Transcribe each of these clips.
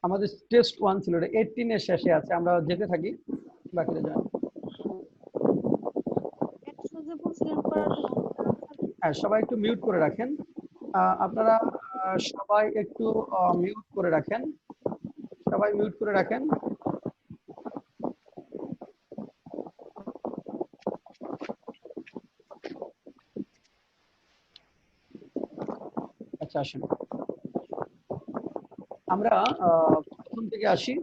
আমাদের টেস্ট 1 ছিল, এটা 18 এর শেষে আছে, আমরা যেতে থাকি বাকিটা জানি। হ্যাঁ, সবাই একটু মিউট করে রাখেন। আপনারা সবাই একটু মিউট করে রাখেন, সবাই মিউট করে রাখেন। আচ্ছা, আসেন আমরা প্রথম থেকে আসি।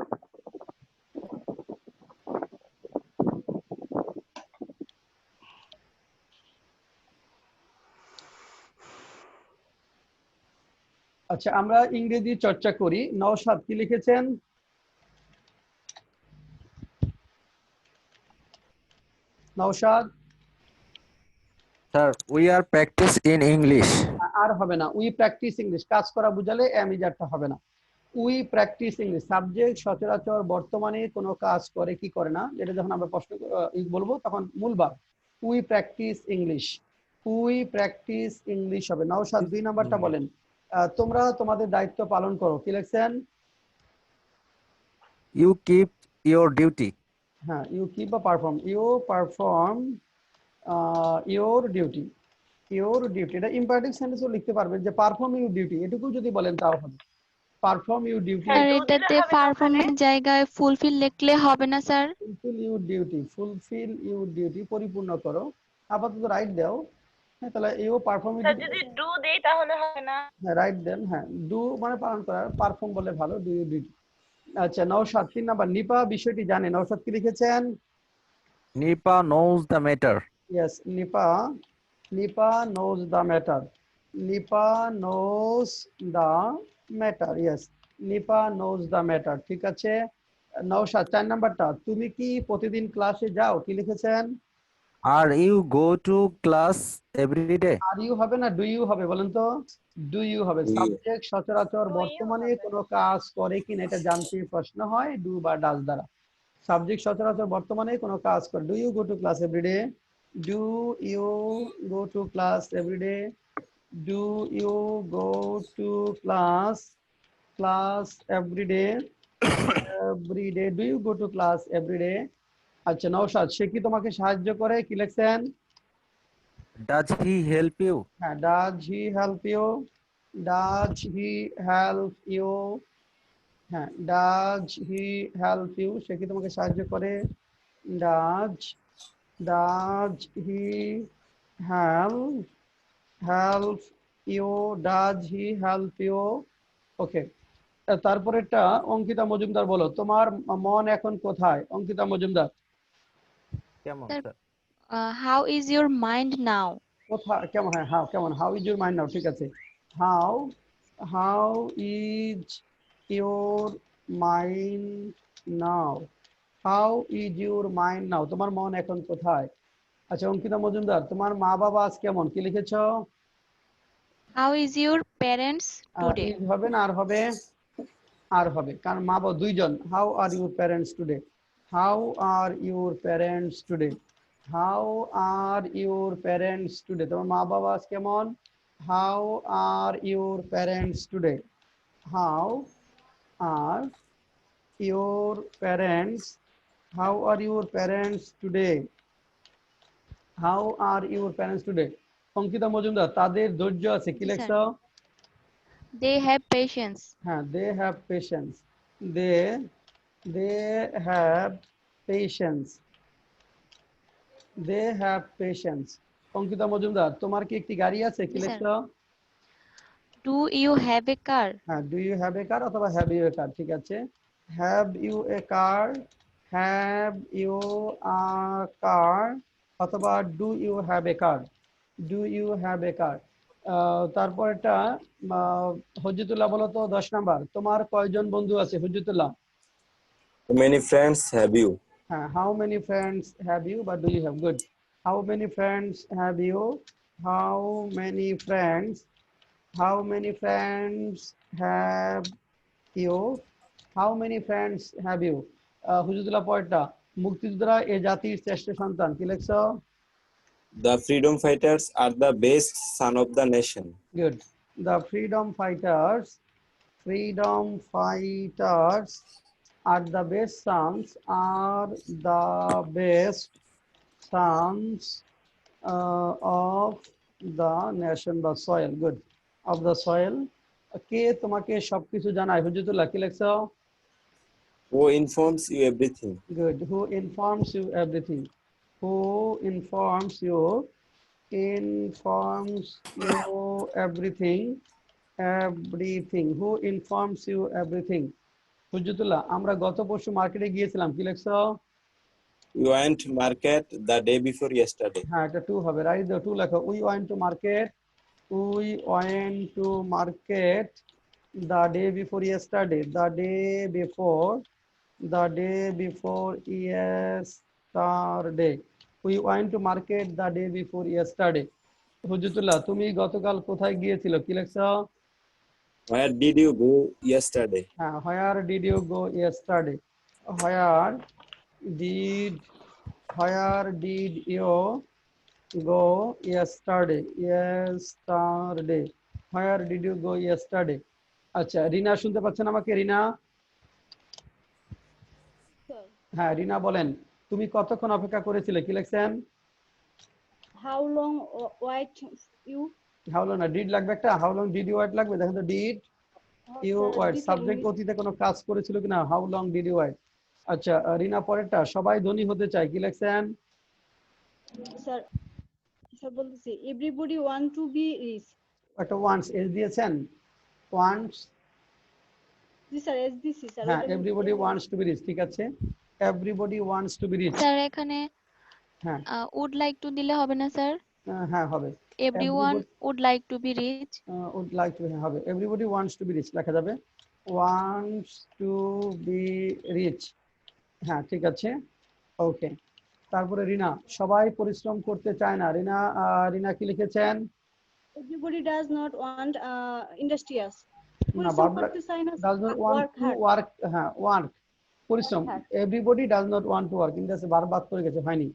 আচ্ছা, আমরা ইংরেজি চর্চা করি। নওশাদ কি লিখেছেন? Naushad, Sir, we are practice in English. আর হবে না, উই প্র্যাকটিস ইংলিশ, কাজ করা বুঝালে অ্যামিজারটা হবে না। উই প্র্যাকটিস ইংলিশ, সাবজেক্ট সচরাচর বর্তমানে কোনো কাজ করে কি করে না, এটা যখন আমরা প্রশ্ন বলবো তখন মূল verb we practice English, we practice English হবে। নওশাদ 2 নাম্বারটা বলেন। তোমরা তোমাদের দায়িত্ব পালন করো, কি লিখছেন? You keep your duty. হ্যাঁ, ইউ কিপ বা perform, you perform your duty, your duty. এটা ইম্পারেটিভ সেন্টেন্সও লিখতে পারবেন যে পারফর্ম ইউর ডিউটি, এটুকু যদি বলেন তাও হবে। পারফর্ম ইউর ডিউটি, স্যার এটাতে পারফর্মের জায়গায় ফুলফিল লিখলে হবে না sir? Fulfil your duty, fulfil your duty, পরিপূর্ণ করো। আপাতত রাইট দাও। হ্যাঁ, তাহলে ইউ পারফর্ম স্যার যদি ডু দেই তাহলে হবে না? হ্যাঁ, রাইট দেন। হ্যাঁ, ডু মানে পালন করা, পারফর্ম বলে ভালো, ডু ইউর ডিউটি। আচ্ছা, নওশাদ 3 নাম্বার, নিপা বিষয়টি জানে। নওশাদ কি লিখেছেন? Nipa knows the matter. Yes, Nipa, Nipa knows the matter, Nipa knows the matter, yes, Nipa knows the matter, ঠিক আছে। নওশাদ 4 নাম্বারটা, তুমি কি প্রতিদিন ক্লাসে যাও, কি লিখেছেন? Are you go to class every day? Are you হবে না, ডু ইউ হবে, বলেন তো? ডু ইউ হবে। সাবজেক্ট সচরাচর বর্তমানে কোনো কাজ করে কিনা এটা জানতে প্রশ্ন হয় ডু বা ডাজ দ্বারা। সাবজেক্ট সচরাচর বর্তমানে কোনো কাজ করে। Do you go to class every day, do you go to class every day, do you go to class, class every day, every day, do you go to class every day. আচ্ছা নওশাদ, সে কি তোমাকে সাহায্য করে, কি লিখছেন? Does he help you? হ্যাঁ, does he help you, does he help you, হ্যাঁ, does he help you, সে কি তোমাকে সাহায্য করে? Does, does he help, help you, does he help you. Okay, তারপরেরটা অঙ্কিতা মজুমদার, বলো তোমার মন এখন কোথায়? অঙ্কিতা মজুমদার, কেমন Sir, sir? how is your mind now? কোথায় কেমন? হ্যাঁ, হাউ কেমন, how is your mind now, ঠিক আছে। How, how is your mind now, how is your mind now, তোমার মন এখন কোথায়? আচ্ছা অঙ্কিতা মজুমদার, তোমার মা বাবা আজ কেমন, কি লিখেছ? How is your parents today? Is হবে না আর হবে? আর হবে, কারণ মা বাবা দুইজন। How are your parents today, how are your parents today, how are your parents today, তোমার মা বাবা আজ কেমন? How are your parents today, how are your parents, how are your parents today, how are your parents today. Ankita Majumdar, তাদের ধৈর্য আছে, কি জি, লেখছ? স্যার। They have patience. হ্যাঁ, they have patience, they, they have patience, they have patience. Ankita Majumdar, তোমার কি একটি গাড়ি আছে, কি জি, লিখছ? Sir. Do you have a car? হ্যাঁ, do you have a car অথবা হ্যাভ ইউ এ কার, ঠিক আছে। Have you a car, have you a car, অথবা do you have a car, do you have a car. তারপর এটা হজ্জতুল্লাহ, বলো তো 10 number, তোমার কয়জন বন্ধু আছে? হজ্জতুল্লাহ, How many friends have you? how many friends have you, but do you have? Good. How many friends have you? How many friends? How many friends have you? How many friends have you? হুজুরুল্লাহ পয়েন্টটা, মুক্তিযোদ্ধারা এ জাতির শ্রেষ্ঠ সন্তান, কি লেখছ? The freedom fighters are the best son of the nation. Good. The freedom fighters freedom fighters are the best sons, are the best sons of the nation, the soil. Good. Of the soil. কে তোমাকে সবকিছু জানায়? হুজুতুল্লাহ কি লেখছো? Who informs you everything? Good. Who informs you everything? Who informs you? Informs you everything. Everything. Who informs you everything? হুজুতুল্লাহ আমরা গত পরশু মার্কেটে গিয়েছিলাম, কি লেখছো? We went market the day before yesterday. হ্যাঁ, এটা টু হবে, রাইট? দ্য টু লেখো। We went to market, we went to market the day before yesterday, the day before yesterday, we went to market the day before yesterday. হুজুতুল্লাহ তুমি গতকাল কোথায় গিয়েছিল, কি লেখছো? Where did you go yesterday? হ্যাঁ, where did you go yesterday? where did you go yesterday? Where did you go yesterday? আচ্ছা, রিনা শুনতে পাচ্ছেন আমাকে? রিনা, হ্যাঁ রিনা বলেন, তুমি কতক্ষণ অপেক্ষা করেছিলে, কি লিখছেন? How long wait you? How long না, ডিড লাগবে একটা। How long did you wait লাগবে, দেখেন তো। ডিড ইউ ওয়েট সাবজেক্ট অতীতে কোনো কাজ করেছিল কিনা? How long did you wait. আচ্ছা রিনা, পরেরটা, সবাই ধনী হতে চায়, কি লিখছেন? Sir, sir বলতেছি everybody want to be rich. একটা ওয়ান্টস এস দিয়েছেন, ওয়ান্টস। জি স্যার, SDC স্যার। হ্যাঁ, everybody wants to be rich, ঠিক আছে। Everybody wants to be rich. Sir এখানে হ্যাঁ উড লাইক টু দিলে হবে না স্যার? হ্যাঁ হবে। Everyone would like to be rich. would like to হবে, everybody wants to be rich লেখা যাবে, wants to be rich। হ্যাঁ ঠিক আছে, ওকে। তারপরে রিনা, সবাই পরিশ্রম করতে চায় না। রিনা, রিনা কি লিখেছেন? Everybody does not want industrious. না, পরিশ্রম করতে চায় না, does not want work to hard. work, হ্যাঁ ওয়ার্ক, পরিশ্রম। Work hard. everybody does not want to work, কিন্তু বারবার করে গেছে, হয়নি।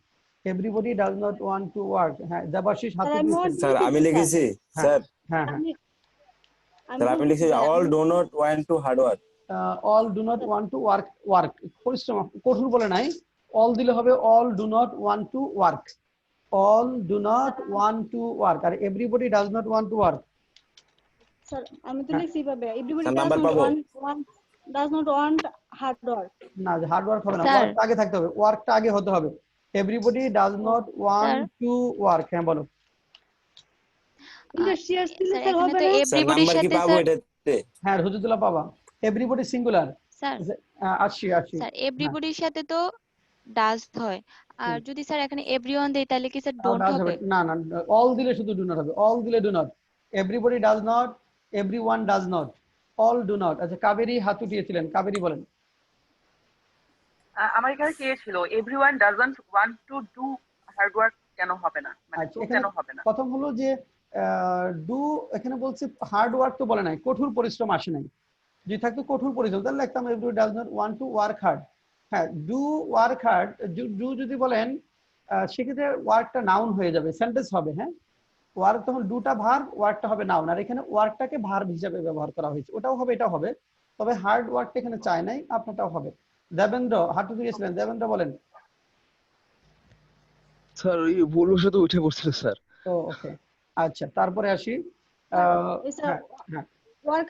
everybody does not want to work। হ্যাঁ, দেবাশিস হাতে স্যার, আমি দিয়েছেন। what Sir, আমি লিখেছি স্যার। হ্যাঁ হ্যাঁ, স্যার আমি লিখেছি all do not want to hard work. all do not want to work, পরিশ্রম, কঠোর বলে নাই, all দিলে হবে all do not want to work, all do not want to work। আর everybody does not want to work। Sir আমি তো লিখছি এইভাবে, everybody sir, does number not পাবো? want hard work. না, হার্ড ওয়ার্ক হবে না, স্যার। ওয়ার্কটা আগে থাকতে হবে, ওয়ার্কটা আগে হতে হবে। everybody does not want to work। হ্যাঁ বলো। Industrious দিলে স্যার স্যার এখানে হবে তো না। স্যার এভরিবডির নাম্বার কি সাথে পাবো স্যার, এটাতে? হ্যাঁ হুজুরুল্লাহ পাবা, everybody সিঙ্গুলার। স্যার আসি স্যার এভরিবডির সাথে তো ডাজ হয়, আর যদি স্যার এখানে এভরিওয়ান দেই তাহলে কি স্যার ডোন্ট হবে? না না, অল দিলে শুধু ডু নট হবে, অল দিলে do not. Everybody does not, everyone does not, all do not. আচ্ছা, কাবেরী হাত উঠিয়েছিলেন, কাবেরী বলেন। আমার এখানে চেয়েছিল everyone doesn't want to do hard work, কেন হবে না, মানে আচ্ছা, do এখানে কেন হবে না? প্রথম হলো যে ডু, এখানে বলছে হার্ড ওয়ার্ক তো বলে নাই, কঠোর পরিশ্রম আসে নাই। যদি থাকতো কঠোর পরিশ্রম তাহলে লিখতাম everybody does not want to work hard. হ্যাঁ, ডু ওয়ার্ক হার্ড, ডু যদি বলেন সেক্ষেত্রে ওয়ার্কটা নাউন হয়ে যাবে, সেন্টেন্স হবে। হ্যাঁ, ওয়ার্ক তখন দুটা ভার্ব, ওয়ার্কটা হবে নাউন। আর এখানে ওয়ার্কটাকে ভার্ব হিসেবে ব্যবহার করা হয়েছে, ওটাও হবে এটাও হবে, তবে হার্ড ওয়ার্কটা এখানে চাই নাই, আপনারটাও হবে। দেবেন্দ্র হাঁটু দিয়েছিলেন, দেবেন্দ্র বলেন। স্যার ওই ভুলবশত উঠে পড়ছিল স্যার। তো ওকে, আচ্ছা তারপরে আসি। স্যার হ্যাঁ, ওয়ার্ক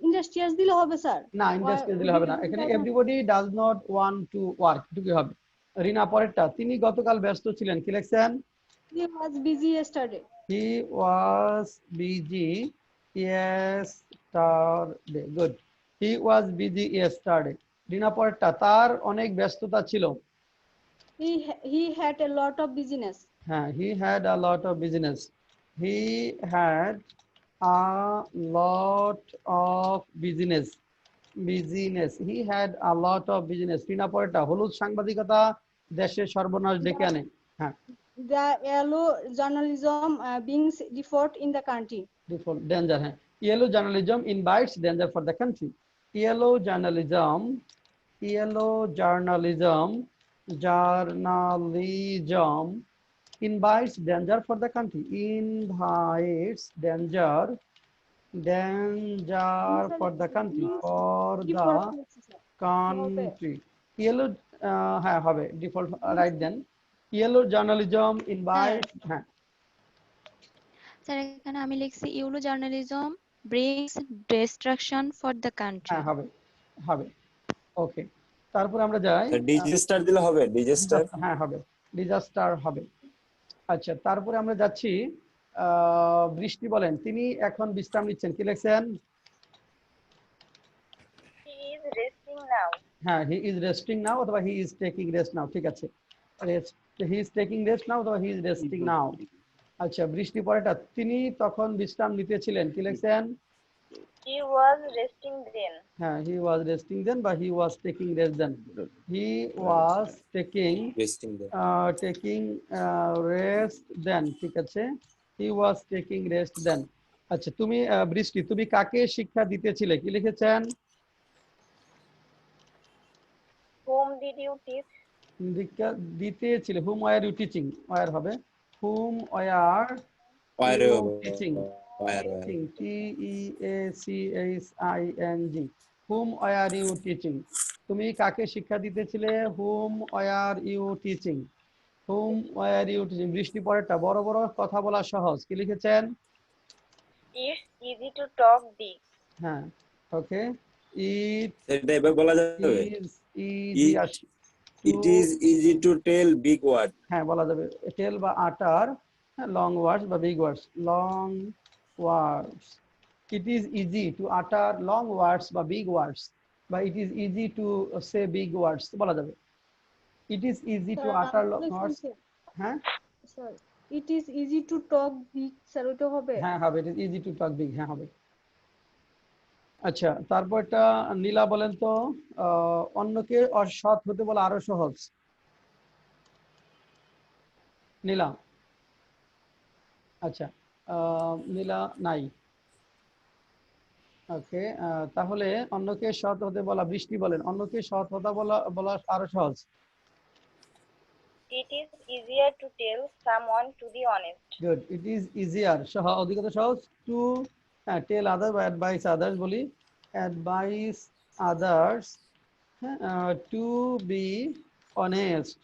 ইন্ডাস্ট্রিয়াস দিলে হবে স্যার? না, ইন্ডাস্ট্রি দিলে হবে না, এখানে everybody does not want to work, এটুকু হবে। রিনা, পরেরটা, তিনি গতকাল ব্যস্ত ছিলেন, কি লিখছেন? He was busy yesterday. He was busy yesterday. Good. He was busy yesterday. রিনা, পরেরটা, তার অনেক ব্যস্ততা ছিল। He had a lot of business. হ্যাঁ, he had a lot of business. He had a lot of business. He had a lot of business. রিনা, পরেরটা, হলুদ সাংবাদিকতা দেশের সর্বনাশ ডেকে আনে। হ্যাঁ, The yellow journalism brings default in the country. default danger। হ্যাঁ, yellow journalism invites danger for the country. yellow journalism invites danger for the country, invites danger danger for the country, for কি the পড়া লিখছি sir? country. Yellow হ্যাঁ হবে default write দেন। Yellow journalism invite হ্যাঁ sir এখানে আমি লিখছি yellow journalism brings destruction for the country. হ্যাঁ হবে হবে ওকে। তারপর আমরা যাই ডিজাস্টার দিলে হবে, ডিজাস্টার। হ্যাঁ হবে ডিজাস্টার হবে। আচ্ছা তারপরে আমরা যাচ্ছি বৃষ্টি বলেন তিনি এখন বিশ্রাম নিচ্ছেন, কি লিখছেন? He is resting now. হ্যাঁ হি ইজ রেস্টিং নাও অথবা হি ইজ টেকিং রেস্ট নাও, ঠিক আছে। হি ইজ টেকিং রেস্ট নাও অথবা হি ইজ রেস্টিং নাও। আচ্ছা বৃষ্টি পরেটা তিনি তখন বিশ্রাম নিতেছিলেন, কি লিখছেন? He was resting then. হ্যাঁ হি ওয়াজ রেস্টিং দেন বা he was taking rest then. He was taking wasting the taking rest then, ঠিক আছে। He was taking rest then. আচ্ছা তুমি বৃষ্টি তুমি কাকে শিক্ষা দিতেছিলে, কি লিখেছেন? Whom did you teach? শিক্ষা দিতেছিলে hmm were you teaching, were হবে হুম ওয়ার ওয়ারে ইউ হবে teaching, were TEACHING, hmm were you teaching. তুমি কাকে শিক্ষা দিতেছিলে? Hmm were you teaching, hmm were you teaching. Brishti পরেরটা বড় বড় কথা বলা সহজ, কি লিখেছেন? It's easy to talk big. হ্যাঁ ওকে ইট এটা এভাবে বলা যাবে, is easy it is easy to tell big word. হ্যাঁ বলা যাবে টেল বা আটার লং ওয়ার্ডস বা big words, long words. It is easy to utter long words বা বিগ ওয়ার্ডস, বা it is easy to say big words বলা যাবে। It is easy to utter long words, হ্যাঁ sir it is easy to talk big, sir ওটা হবে? হ্যাঁ হবে it is easy to talk big, হ্যাঁ হবে। আচ্ছা তারপরটা নীলা বলেন তো অন্যকে অসৎ হতে বলা আরো সহজ। নীলা আচ্ছা নীলা নাই, ওকে। তাহলে অন্যকে সৎ হতে বলা, বৃষ্টি বলেন অন্যকে সৎ হতে বলা বলা আরো সহজ। It is easier to tell someone to be honest. Good, it is easier অধিকতর সহজ টু টেল আদার বা অ্যাডভাইস আদার্স বলি, advise others to be honest.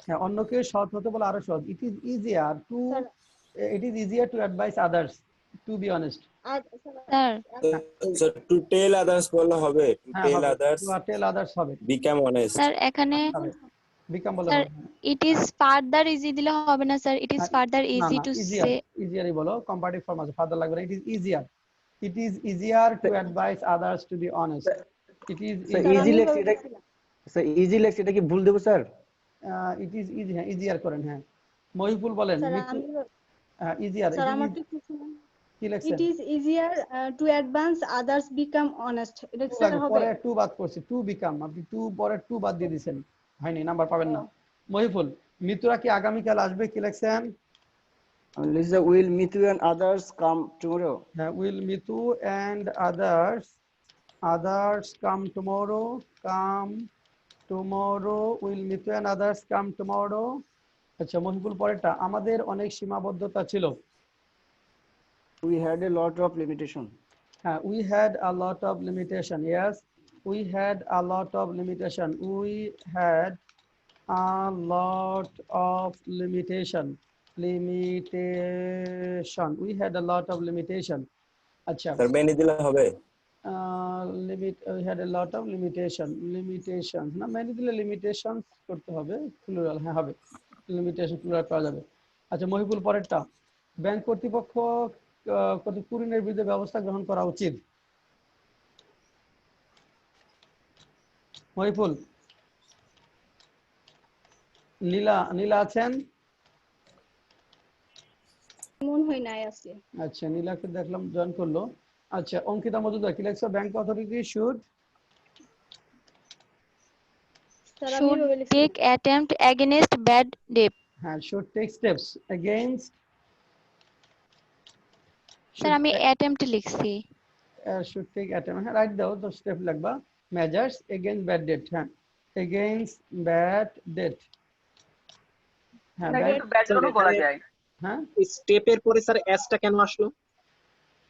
হ্যাঁ অন্যকে সৎ হতে বলা আরো সহজ। It is easier to it is easier to advise others to be honest. Sir to tell others বললে হবে, টু হ্যাঁ টেল হবে আদার্স to tell others হবে, বিকাম অনেস্ট। স্যার এখানে হবে become বলে স্যার হবে। ইট ইজ ফার্দার ইজি দিলে হবে না স্যার? ইট ইজ ফার্দার না ইজি না টু easier সে। easierই বলো, comparative form আছে, ফাদার লাগবে না। it is easier to advise others to be honest. it is sir easier, easy লেখছি এটা, স্যার ইজি লেখছি এটা কি ভুল দেব স্যার? it is easy, হ্যাঁ easier করেন। হ্যাঁ মহিপুল বলেন স্যার মৃত্যু আমি easier, স্যার it আমার is তো কিছু না। কি ইট লিখছেন? Is easier to advance others become honest, এটা কি স্যার হবে? পরে টু বাদ করছি, টু বিকাম, আপনি টু পরে টু বাদ দিয়ে দিয়েছেন, হয়নি, নাম্বার পাবেন না। মহিফুল মিতুরা কি আগামীকাল আসবে, কি লিখছেন? আমি লিখছি will Mithu and others come tomorrow. হ্যাঁ will Mitu and others come tomorrow, will Mitu and others come tomorrow. আচ্ছা মহিফুল পরেরটা আমাদের অনেক সীমাবদ্ধতা ছিল। We had a lot of limitation. হ্যাঁ we had a lot of limitation, yes we had a lot of limitation, we had a lot of limitation, we had a lot of limitation. আচ্ছা sir many দিলে হবে, we had a lot of limitations না, many দিলে limitations করতে হবে, plural হ্যাঁ হবে, limitation plural করা যাবে। আচ্ছা মহিপুল পরেরটা ব্যাংক কর্তৃপক্ষ কর্তৃক ঋণের বিরুদ্ধে ব্যবস্থা গ্রহণ করা উচিত। মহিপুল নীলা আছেন? মন হয় নাই আছে। আচ্ছা নীলাকে দেখলাম জয়েন করলো। আচ্ছা অঙ্কিতা মজুমদার কি লিখছো? ব্যাংক অথরিটি শুড স্যার আমি এভাবে লিখছি। Take attempt against bad debt. হ্যাঁ should take steps against, sir আমি অ্যাটেম্পট লিখছি। শুড টেক অ্যাটেম্পট, হ্যাঁ রাইট দাও তো, স্টেপ লাগবা মেজার্স এগেইনস্ট ব্যাড ডেট, হ্যাঁ এগেইনস্ট ব্যাড ডেট, হ্যাঁ এটাকে একটু ব্যাকগ্রাউন্ডও বলা যায়। হ্যাঁ স্টেপের পরে স্যার এসটা কেন আসলো?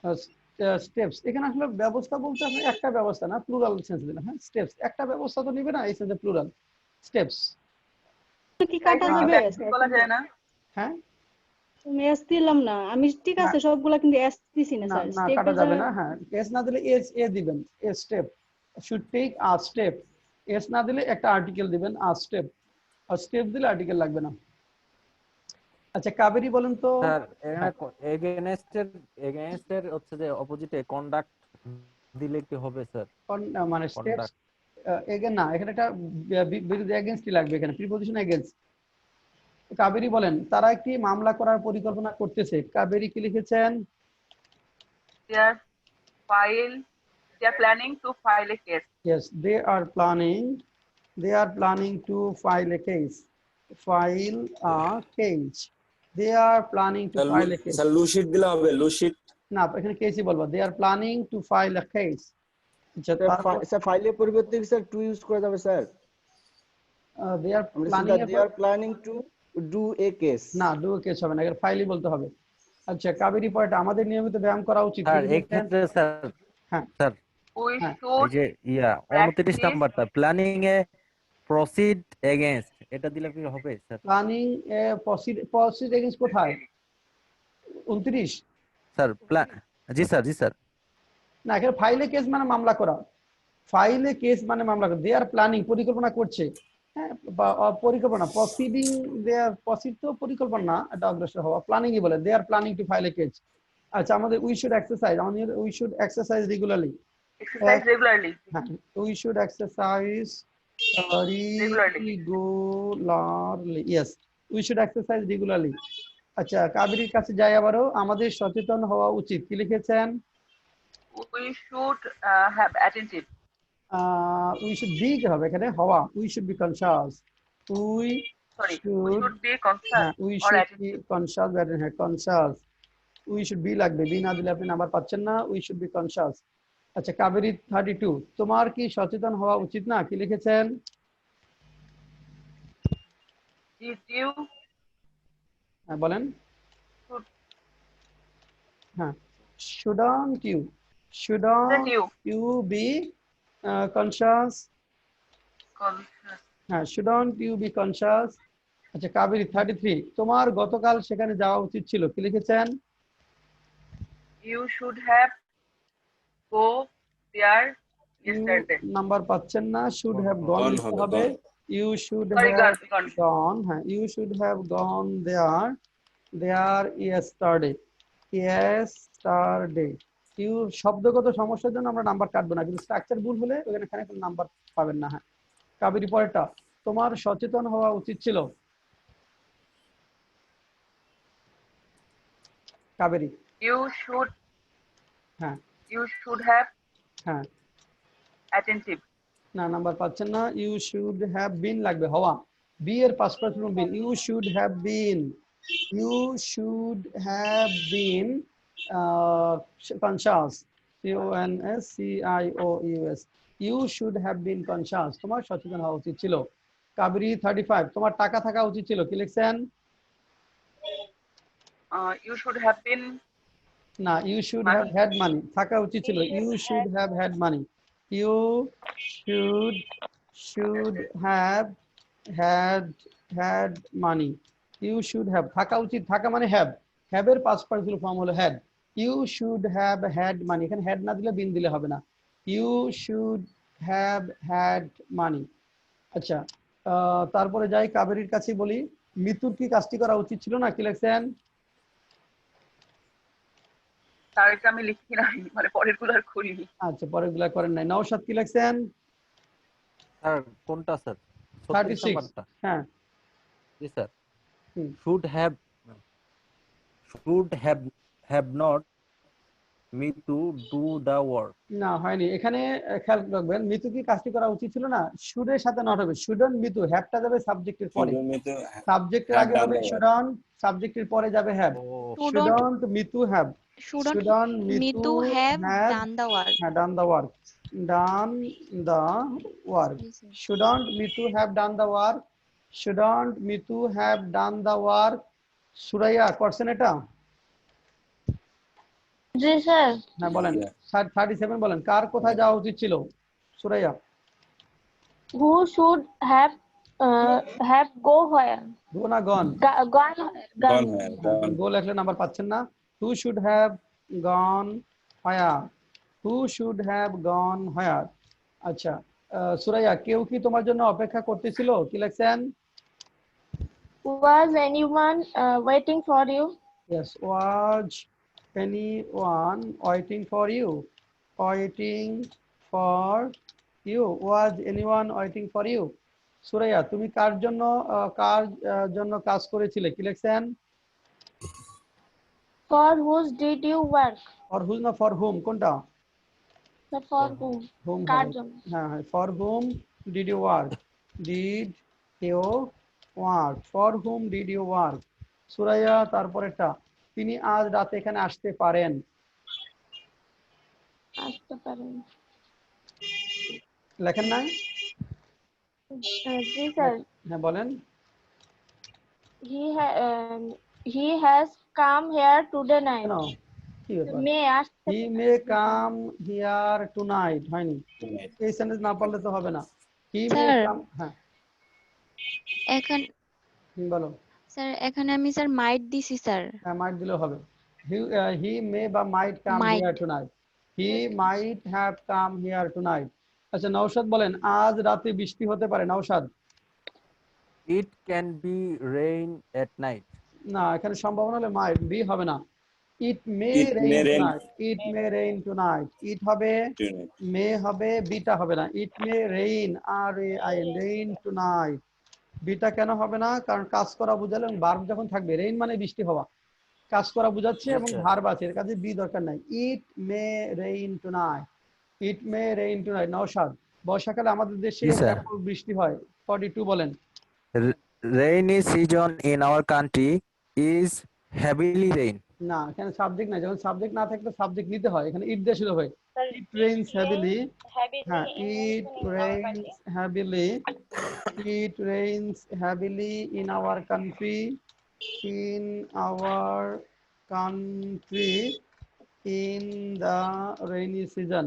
স্টেপস, এখানে আসলে ব্যবস্থা বলতে আসলে একটা ব্যবস্থা না, প্লুরাল সেন্স দিলাম। হ্যাঁ, স্টেপস একটা ব্যবস্থা তো নিবে না, এই সেন্সে প্লুরাল স্টেপস। কি কাটা Like, যাবে practice বলা যায় না? হ্যাঁ, তুমি এস দিলাম না আমি, ঠিক আছে সবগুলা কিন্তু এস দিছি না না স্যার, না স্টেপে কাটা যাবে না। হ্যাঁ, এস না দিলে এস এ দিবেন, a step should take a step. S না দিলে একটা আর্টিকেল দিবেন, আ স্টেপ। আর স্টেপ দিলে আর্টিকেল লাগবে না। আচ্ছা, কাবেরী বলেন তো। স্যার এখানে এগেইনস্ট এর হচ্ছে যে অপোজিটে কন্ডাক্ট দিলে কি হবে স্যার? মানে স্টেপস কন্ডাক্ট এগেন না, এখানে একটা বিরুদ্ধে এগেইনস্টই লাগবে, এখানে প্রিপজিশন এগেইনস্ট। কাবেরী বলেন, তারা একটি মামলা করার পরিকল্পনা করতেছে। কাবেরী কি লিখেছেন? They are planning to file a case. Yes, they are planning to file a case. File a case. They are planning to file a case. Sir lucid দিলে হবে, লুসিড। না, এখানে কেসই বলবো। They are planning to file a case. Sir ফাইলের পরিবর্তে sir to use করা যাবে sir? They are they are planning to do a case. না, do a case হবে না, এখানে ফাইলই বলতে হবে। আচ্ছা, কাবেরী পয়েন্ট আমাদের নিয়মিত ব্যায়াম করা উচিত। স্যার এই ক্ষেত্রে স্যার হ্যাঁ স্যার We হ্যাঁ, এই should যে 29 নাম্বারটা প্ল্যানিং এ প্রসিড এগেইনস্ট, এটা দিলে কি হবে স্যার? প্ল্যানিং প্রসিড এগেইনস্ট কোথায়? 29। স্যার জি স্যার না, এখানে ফাইলে কেস মানে মামলা করা। ফাইলে কেস মানে মামলা করা। দে আর প্ল্যানিং পরিকল্পনা করছে। হ্যাঁ, বা পরিকল্পনা প্রসিডিং, দে আর প্রসিড তো পরিকল্পনা না, এটা অগ্রসর হওয়া। প্ল্যানিংই বলে they are planning to file a case. আচ্ছা, আমাদের we should exercise, we should exercise regularly. exercise regularly. হ্যাঁ, we should exercise regularly. Yes, we should exercise regularly. আচ্ছা, কাবেরীর কাছে যাই আবারও। আমাদের সচেতন হওয়া উচিত, কি লিখেছেন? We should have attentive. We should be কি হবে এখানে? হওয়া। We should be conscious. We We should, should be conscious we or should be attentive. Conscious. হ্যাঁ, কনসিয়াস। উই শুড বি লাগবে, বি না দিলে আপনি নাম্বার পাচ্ছেন না। We should be conscious. আচ্ছা, কাবেরী 32, তোমার কি সচেতন হওয়া উচিত না, কি লিখেছেন? Did you হ্যাঁ, বলেন। should হ্যাঁ, shouldn't you be conscious? conscious? হ্যাঁ, shouldn't you be conscious? আচ্ছা, কাবেরী 33, তোমার গতকাল সেখানে যাওয়া উচিত ছিল, কি লিখেছেন? You should have go there yesterday. Number পাচ্ছেন না, শুড হ্যাভ গন Gone লিখতে হবে, হবে। gone. You should Sorry, have gone. Gone. হ্যাঁ, you should have gone there yesterday. You শব্দগত সমস্যার জন্য আমরা নাম্বার কাটবো না, কিন্তু স্ট্রাকচার ভুল হলে ওখানে কোনো নাম্বার পাবেন না। হ্যাঁ, কাবেরী পরেরটা, তোমার সচেতন হওয়া উচিত ছিল। কাবেরী। হ্যাঁ You should have হ্যাঁ, attentive. না, নাম্বার পাচ্ছেন না। ইউ শুড হ্যাভ বিন লাগবে, হওয়া। বি এর past person been. You should have been conscious. CONSCIOUS। You should have been conscious, তোমার সচেতন হওয়া উচিত ছিল। কাবেরী 35, তোমার টাকা থাকা উচিত ছিল, কি লিখছেন? You should have been না, you should have had money, থাকা উচিত ছিল। You should have had money. You should have had money. You should have, থাকা উচিত, থাকা মানে হ্যাভ। হ্যাভ এর পাস্ট পার্টিসিপল ফর্ম হলো had. You should have had money, এখানে হ্যাড না দিলে বিন দিলে হবে না। You should have had money. আচ্ছা, তারপরে যাই, কাবেরীর কাছে বলি, মিতুর কি কাজটি করা উচিত ছিল না, কি লিখছেন? তার এটা আমি লিখি নাই, মানে পরের গুলো আর করিনি। আচ্ছা, পরের গুলা করেন নাই। নওশাদ কি লিখছেন? স্যার কোনটা স্যার? 36। নাম্বারটা? হ্যাঁ, জি স্যার। হুম। should have not me to do the work. না, হয়নি। এখানে খেয়াল রাখবেন, মিতু কি কাজটি করা উচিত ছিল না, শুড এর সাথে নট হবে। শুডন্ট মিতু, হ্যাভটা যাবে সাবজেক্টের পরে, সাবজেক্টের আগে হবে শুডন্ট, সাবজেক্টের পরে যাবে have. Shouldn't Mitu have, shouldn't Mitu have have done the work. হ্যাঁ, done the work, done the work. Yes, sir. Shouldn't Mitu have done the work, shouldn't Mitu have done the work. Suraiya করছেন এটা? জি স্যার। হ্যাঁ বলেন 37 বলেন কার কোথায় যাওয়া উচিত ছিল Suraiya who should have go where, go না gone gone gone. Gone where? Gone. Go লেখলে নাম্বার পাচ্ছেন না হু should have gone where who should have gone where আচ্ছা সুরাইয়া কেউ কি তোমার জন্য অপেক্ষা করতেছিল কি লিখছেন was anyone waiting for you? yes was anyone waiting for you waiting for you was anyone waiting for you Suraiya তুমি কার জন্য কাজ করেছিলে কি লিখছেন for whose did you work? For whose না ফর হুম কোনটা ফর হুম, হুম কার হবে জন্য? হ্যাঁ হ্যাঁ for whom did you work did you work for whom did you work Suraiya তারপরেরটা তিনি আজ রাতে এখানে আসতে পারেন আসতে পারেন। লেখেন নাই জি স্যার। হ্যাঁ বলেন he has come here today night. কেন কি ব্যাপার মে আসতে he may come here tonight হয়নি Tonight. এই সেন্টেন্স না পারলে তো হবে না হি মে স্যার কাম হ্যাঁ বলো স্যার এখানে আমি স্যার মাইট দিছি স্যার হ্যাঁ মাইট দিলেও হবে হি মে বা might come might here tonight he might have come here tonight আচ্ছা নওশাদ বলেন আজ রাতে বৃষ্টি হতে পারে Naushad it can be rain at night. না এখানে সম্ভাবনা হলে মাইট বি হবে না it may It rain may rain tonight it may rain tonight it হবে tonight. মে হবে বিটা হবে না ইট মে রেইন আর এ আই রেইন টুনাইট বিটা কেন হবে না কারণ কাজ করা বোঝালে এবং ভার্ব যখন থাকবে রেইন মানে বৃষ্টি হওয়া কাজ করা বোঝাচ্ছে এবং আচ্ছা। ভার্ব আছে এর কাজে বি দরকার নাই ইট may rain tonight it may rain tonight Naushad বর্ষাকালে আমাদের দেশে জি, স্যার। ব্যাপক বৃষ্টি হয় 42 বলেন Rainy season in our country is heavily rain. না এখানে সাবজেক্ট নাই যখন সাবজেক্ট না থাকলে সাবজেক্ট নিতে হয় এখানে ইট দিয়ে শুরু হয় Sir, it rains heavily heavily হ্যাঁ in it monsoon in our country. Rains heavily it rains heavily in our country in our country in the rainy season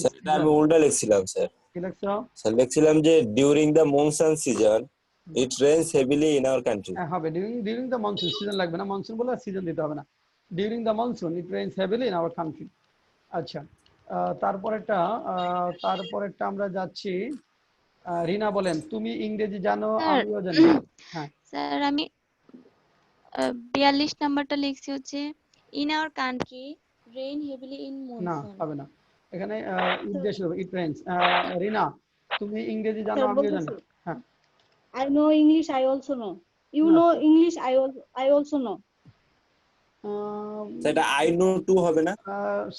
sir এটা আমি উল্টা লিখছিলাম স্যার কি লিখছো স্যার লিখছিলাম যে during the monsoon season it rains heavily in our country. হবে during the monsoon season লাগবে না monsoon বলে সিজন দিতে হবে না during the monsoon it rains heavily in our country আচ্ছা তারপরেরটা আমরা যাচ্ছি রিনা বলেন তুমি ইংরেজি জানো স্যার আমিও জানি হ্যাঁ স্যার আমি 42 নাম্বারটা লিখছি হচ্ছে in our country rain heavily in না মনসুন হবে না এখানে ইট দিয়ে শুরু ইট রেইনস রিনা তুমি ইংরেজি জানো স্যার আমিও জানি বলতেছি হ্যাঁ I know English, I also know. You No. know English, I also know. Sir এটা আই নো টু হবে না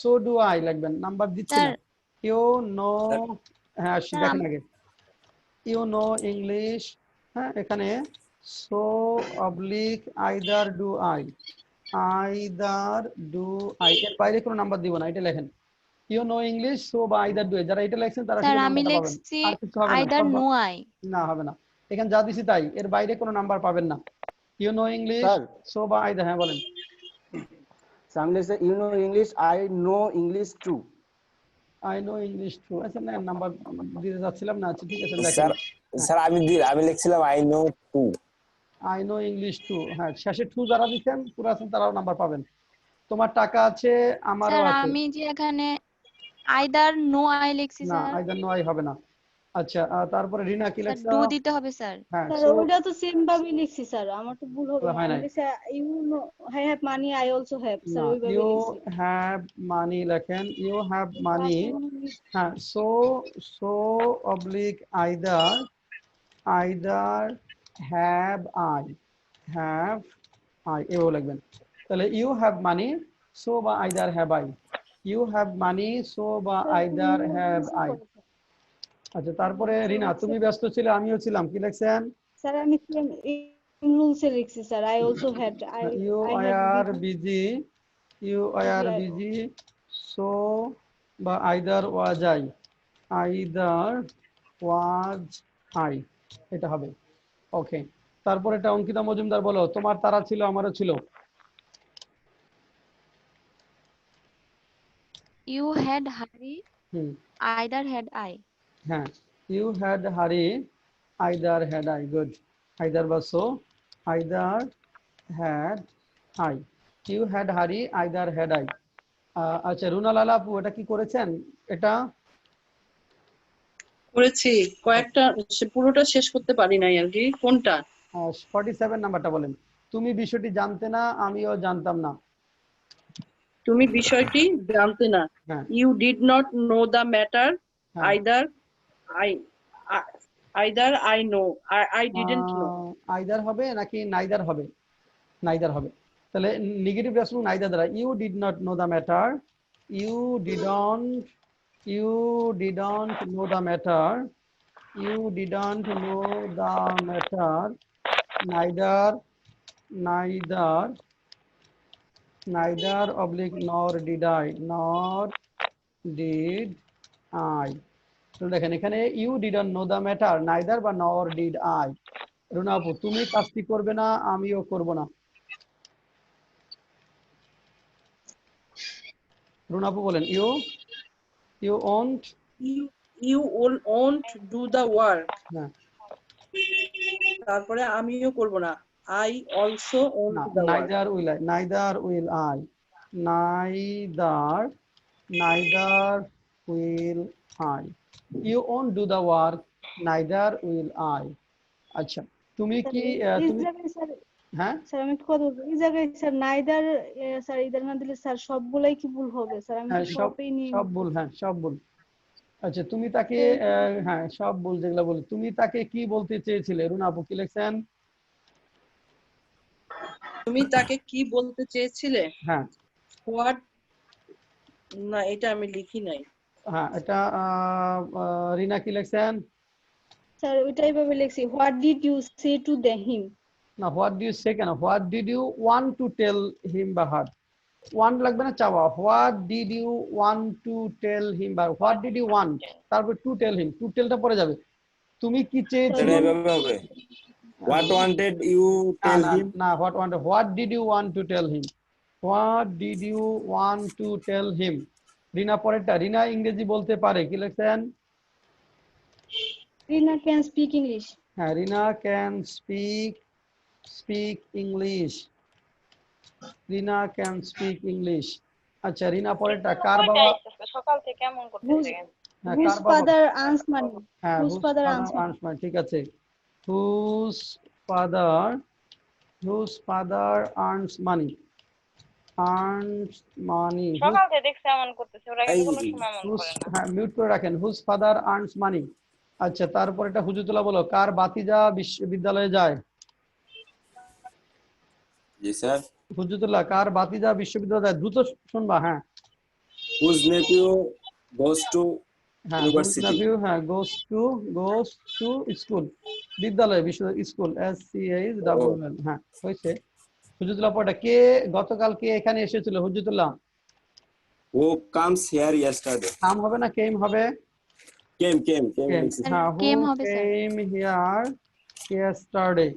সো ডু আই লাগবেন নাম্বার দিচ্ছি না স্যার ইউ নো হ্যাঁ স্যার দেখেন আগে ইউ নো ইংলিশ হ্যাঁ এখানে so oblique either do I এর বাইরে কোনো নাম্বার দিব না এটা লেখেন ইউ নো ইংলিশ সো বা আইদার ডু যারা এটা লেখছেন তারা স্যার শুধু আমি নাম্বারটা পাবেন লিখছি আর কিছু হবে না আইদার নো আই না হবে না এখানে যা দিছি তাই এর বাইরে কোনো নাম্বার পাবেন না you know English sir so বা আইদার হ্যাঁ বলেন সামনে say you know English I know English too I know English too আচ্ছা না নাম্বার দিতে যাচ্ছিলাম না আচ্ছা ঠিক আছে স্যার লেখেন স্যার আমি লিখছিলাম I know too. I know English too হ্যাঁ শেষে টু যারা দিচ্ছেন পুরো আছেন তারাও নাম্বার পাবেন তোমার টাকা আছে আমারও স্যার আছে আমি যে এখানে আইদার নো আই লিখছি না স্যার আইদার নো আই হবে না আচ্ছা তারপরে রিনা কি স্যার লেখছো ডু দিতে হবে স্যার হ্যাঁ স্যার সো ওইটা তো সেম ভাবে লিখছি স্যার আমার তো ভুল হবে হয় আমি নাই লিখছি you know I have money I also have sir না ওইভাবে ইউ লিখছি হ্যাভ মানি লেখেন ইউ হ্যাভ মানি হ্যাঁ so oblique either have I এও লিখবেন তাহলে ইউ হ্যাভ মানি সো বা either have I U have money so বা আইদার হ্যাভ আই আচ্ছা তারপরে রিনা তুমি ব্যস্ত ছিলে আমিও ছিলাম কি লিখছেন স্যার আমি সেম রুলসে লিখছি sir I also had you I are busy so বা আইদার ওয়াজ আই এটা হবে ওকে তারপর এটা অঙ্কিতা মজুমদার বলো তোমার তারা ছিল আমারও ছিল You had hurry, hmm either had I. হ্যাঁ you had hurry either had I good either বা so either had I you had hurry either had I আচ্ছা রুনা লালা আপু এটা কি করেছেন এটা করেছি কয়েকটা পুরোটা শেষ করতে পারি নাই আর কি কোনটা 47 নাম্বারটা বলেন তুমি বিষয়টি জানতে না আমিও জানতাম না তুমি বিষয়টি জানতে না হ্যাঁ you did not know the matter হ্যাঁ either I know I didn't know either হবে নাকি নাইদার হবে নাইদার হবে তাহলে নেগেটিভ রেসপন্স নাইদার দ্বারা you did not know the matter you didn't know the matter you didn't know the matter neither oblique nor did I তো দেখেন এখানে you didn't know the matter neither বা nor did I Runa আপু তুমি কাজটি করবে না আমিও করব না রুনা আপু বলেন you won't you won't do the work হ্যাঁ তারপরে আমিও করব না I also won't do the work neither will I neither will I you won't do the work neither will I আচ্ছা তুমি কি তুমি হ্যাঁ স্যার আমি একটু কথা বলবো এই জায়গায় স্যার নাইদার স্যার ইদার না দিলে স্যার সবগুলাই কি ভুল হবে স্যার আমি সবই নিয়ে সব ভুল হ্যাঁ সব ভুল আচ্ছা তুমি তাকে হ্যাঁ সব ভুল যেগুলো বলি তুমি তাকে কি বলতে চেয়েছিলে রুনা আপু কি লিখছেন তুমি তাকে কি বলতে চেয়েছিলে হ্যাঁ হোয়াট না এটা আমি লিখি নাই হ্যাঁ এটা রিনা কি লিখছেন স্যার ওইটাই ভাবে লিখছি what did you say to him না হোয়াট ডু ইউ সে কেন what did you want to tell him বা হার ওয়ান্ট লাগবে না চাওয়া what did you want to tell him বা হোয়াট ডিড ইউ ওয়ান্ট তারপর টু টেল হিম টু টেলটা পরে যাবে তুমি কি চেয়েছিলে এভাবে হবে what wanted you tell him না what did you want to tell him what did you want to tell him রিনা পরেরটা রিনা ইংরেজি বলতে পারে কি লিখছেন রিনা ক্যান স্পিক ইংলিশ হ্যাঁ Rina can speak English Rina can speak English আচ্ছা রিনা পরেরটা কার বাবা সকাল থেকে কেমন করতেছে whose father earns money হ্যাঁ whose father earns money ঠিক আছে whose father earns money সকাল থেকে দেখছে এমন করতেছে ওরা কিন্তু কোনো সময় এমন করে না হ্যাঁ মিউট করে রাখেন whose father earns money আচ্ছা তারপর এটা হুজুতুল্লাহ বলো কার বাতিজা বিশ্ববিদ্যালয়ে যায় জি স্যার হুজুতুল্লাহ কার বাতিজা বিশ্ববিদ্যালয়ে যায় দ্রুত শুনবা হ্যাঁ whose nephew goes to university nephew হ্যাঁ goes to school বিদ্যালয় স্কুল SCHOOL হ্যাঁ হয়েছে হুজুতুল্লাহ পড়া কে গতকাল কে এখানে এসেছিল হুজুতুল্লাহ who comes here yesterday কাম হবে না কেম হবে came হ্যাঁ Came হবে, sir. came here yesterday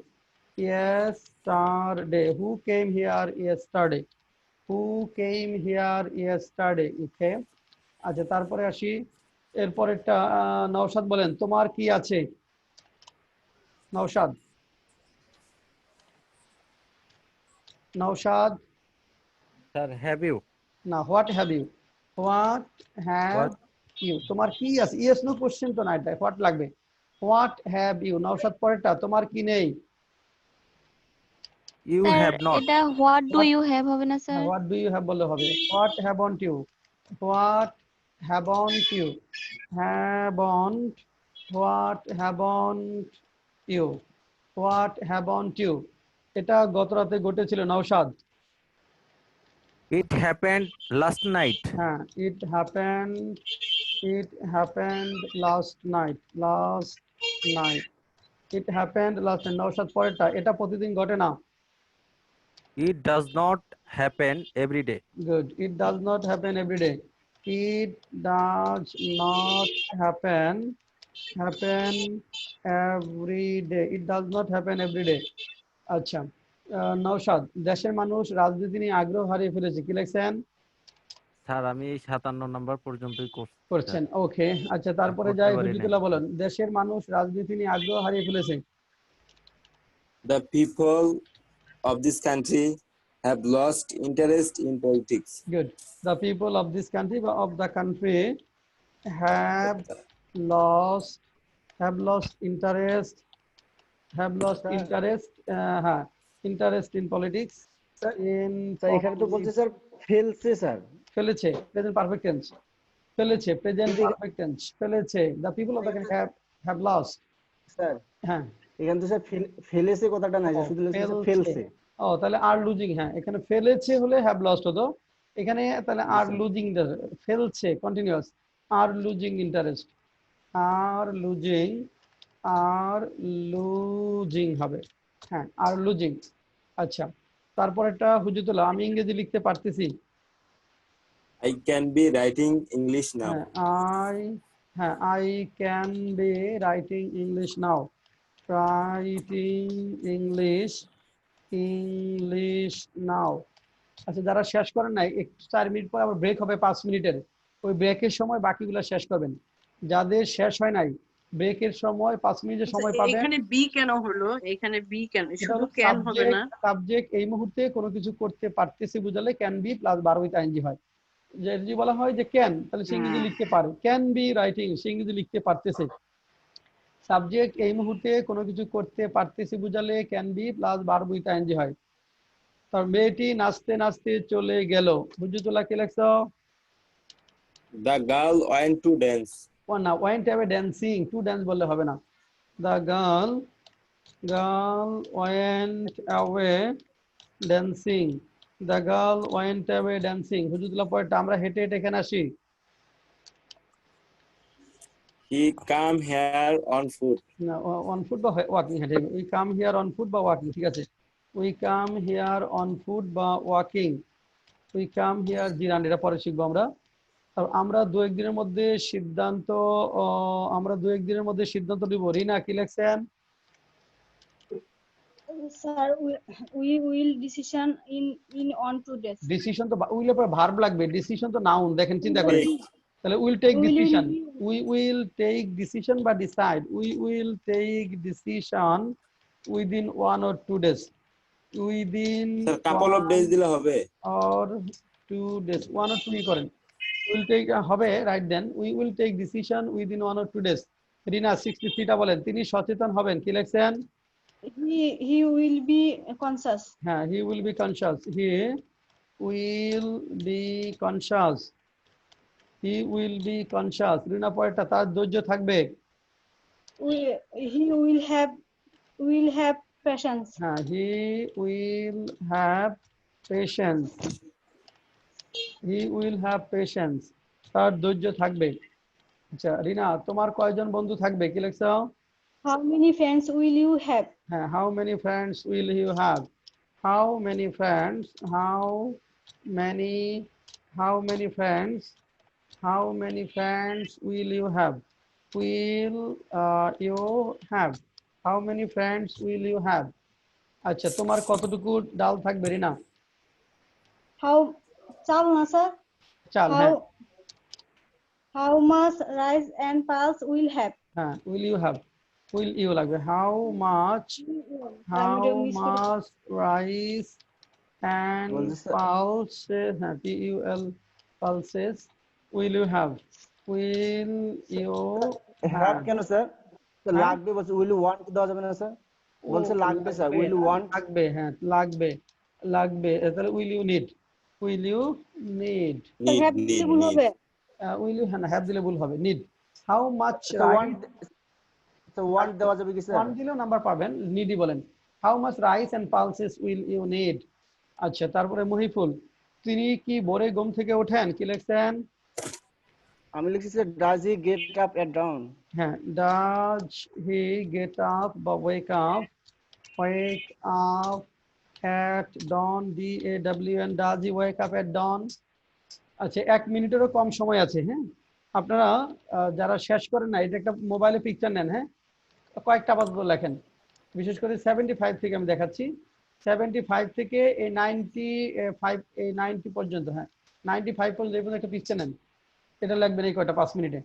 who came here yesterday okay আচ্ছা তারপরে আসি এরপরেরটা নওশাদ বলেন তোমার কি আছে নওশাদ স্যার হ্যাভ ইউ না হোয়াট হ্যাভ ইউ তোমার কি আছে ইয়েস নো কোশ্চেন তো না এটা হোয়াট লাগবে হোয়াট হ্যাভ ইউ নওশাদ পরেরটা তোমার কি নেই ইউ হ্যাভ নট এটা হোয়াট ডু ইউ হ্যাভ হবে না sir what do you have বললে হবে what haven't you what haven't you what haven't you এটা গত রাতে ঘটেছিল Naushad it happened last night হ্যাঁ it happened last night it happened last night Naushad পরেরটা এটা প্রতিদিন ঘটে না it does not happen every day good it does not happen every day it does not happen every day it does not happen every day আচ্ছা নওশাদ দেশের মানুষ রাজনীতি নিয়ে আগ্রহ হারিয়ে ফেলেছে কি লিখছেন স্যার আমি এই 57 নাম্বার পর্যন্তই করছি করছেন, ওকে। আচ্ছা তারপরে করতে যাই, পারি নাই। হুজুরুল্লাহ বলেন, দেশের মানুষ রাজনীতি নিয়ে আগ্রহ হারিয়ে ফেলেছে। The people of this country have lost interest in politics. Good. The people of this country of the country have lost interest interest in politics in sir এখানে তো বলছে স্যার ফেলছে স্যার। ফেলেছে, প্রেজেন্ট পারফেক্ট টেন্স, ফেলেছে, present perfect tense, ফেলেছে। The people of the country have lost। Sir হ্যাঁ এখানে তো স্যার ফেলেছে কথাটা নাই, শুধু লেখা ফেলছে। ও তাহলে আর লুজিং, হ্যাঁ এখানে ফেলেছে হলে হ্যাভ লস্ট হতো, এখানে তাহলে আর লুজিং, ফেলছে কন্টিনিউয়াস, আর লুজিং ইন্টারেস্ট, আর লুজিং হবে, হ্যাঁ আর লুজিং। আচ্ছা তারপরেরটা হুজুরুল্লাহ, আমি ইংরেজি লিখতে পারতেছি। I can be writing English now. I can be writing English now, writing English now। আচ্ছা যারা শেষ করেন নাই, 4 মিনিট পর আবার ব্রেক হবে 5 মিনিটের, ওই ব্রেকের সময় বাকিগুলো শেষ করবেন। যাদের শেষ হয় নাই, ব্রেকের সময় 5 মিনিটের সময় পাবেন। এখানে বি কেন হলো? এখানে বি কেন, শুধু ক্যান হবে না? সাবজেক্ট এই মুহূর্তে কোনো কিছু করতে পারতেছে বুঝালে can be plus verb with ING হয়। যদি বলা হয় যে ক্যান, তাহলে সে ইংরেজি লিখতে পারে, ক্যান বি রাইটিং, সে ইংরেজি লিখতে পারতেছে। সাবজেক্ট এই মুহূর্তে কোনো কিছু করতে পারতেছে বুঝালে can be plus verb with ING হয়। তার মেয়েটি নাচতে নাচতে চলে গেল, হুজুরুল্লাহ কি লিখছো? The girl went to dance. না, went away dancing, to dance বললে হবে না। The girl went away dancing, the girl went away dancing। হুজুরুল্লাহ পরেরটা, আমরা হেঁটে হেঁটে এখানে আসি। He come here on foot. না, on foot বা ওয়াকিং, হেঁটে। we come here on foot বা ওয়াকিং, ঠিক আছে। we come here on foot বা ওয়াকিং, we come here জিরান, এটা পরে শিখবো আমরা। আর আমরা 2-1 দিনের মধ্যে সিদ্ধান্ত নিব। রিনা কি লিখছেন? Sir we will decision in on 2 days। Decision তো উইলের পরে ভার্ব লাগবে, ডিসিশন তো নাউন, দেখেন চিন্তা করেন। তাহলে will take decision, we will take decision বা decide, we will take decision within 1 or 2 days, within Sir, couple of days দিলে হবে or 2 days, 1 or 2 করেন, will take হবে, রাইট দেন, we will take decision within 1 or 2 days। Rina 63টা বলেন, তিনি সচেতন হবেন, কি লিখছেন? he will be conscious। হ্যাঁ, he will be conscious, he will be conscious, he will be conscious। রিনা পরেরটা, তার ধৈর্য থাকবে। he will have patience। হ্যাঁ, he will have patience, he will have patience, তার ধৈর্য থাকবে। আচ্ছা রিনা, তোমার কয়জন বন্ধু থাকবে, কি লিখছো? how many friends will you have। হ্যাঁ, how many friends will you have, how many friends, how many friends will you have, how many friends will you have। আচ্ছা তোমার কতটুকু ডাল থাকবে রিনা? চাল না স্যার, চাল, হ্যাঁ। how much rice and pulse will have। হ্যাঁ, will you have, will you লাগবে, how much rice and pulses, হ্যাঁ pulses will you have, will you have কেন স্যার? তো লাগবে বলছে, will you want দেওয়া যাবে না স্যার? বলছে লাগবে স্যার, will you want লাগবে, হ্যাঁ লাগবে, তাহলে will you need, will you need have দিলে ভুল হবে। will you, হ্যাঁ have দিলে ভুল হবে, need। how much তো want দেওয়া যাবে কি স্যার? one দিলেও নাম্বার পাবেন, নিডি বলেন। how much rice and pulses will you need। আচ্ছা তারপরে মহিফুল, তিনি কি ভোরে ঘুম থেকে ওঠেন, কি লিখছেন? আমি লিখছি sir, does he get up at dawn। হ্যাঁ, does he get up বা wake up at dawn, DAWN, does he wake up at dawn। আচ্ছা 1 মিনিটেরও কম সময় আছে। হ্যাঁ, আপনারা যারা শেষ করেন না, এটা একটা মোবাইলে পিকচার নেন, হ্যাঁ কয়েকটা আপাতত লেখেন, বিশেষ করে 75 থেকে আমি দেখাচ্ছি, 75 থেকে এই 95 এই 90 পর্যন্ত। হ্যাঁ 95 পর্যন্ত এই পর্যন্ত একটা পিকচার নেন, এটা লিখবেন এই কয়টা 5 মিনিটে।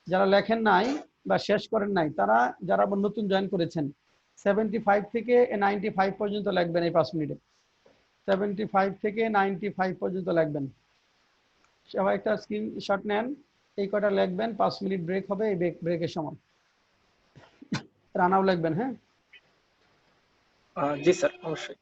যারা লেখেন নাই বা শেষ করেন নাই তারা, যারা নতুন জয়েন করেছেন 75 থেকে 95 পর্যন্ত লিখবেন এই 5 মিনিটে। 75 থেকে 95 পর্যন্ত লিখবেন। সবাই একটা স্ক্রিনশট নেন, এই কয়টা লিখবেন। 5 মিনিট ব্রেক হবে, এই ব্রেকের সময় রানাও লিখবেন। হ্যাঁ জি স্যার, অবশ্যই।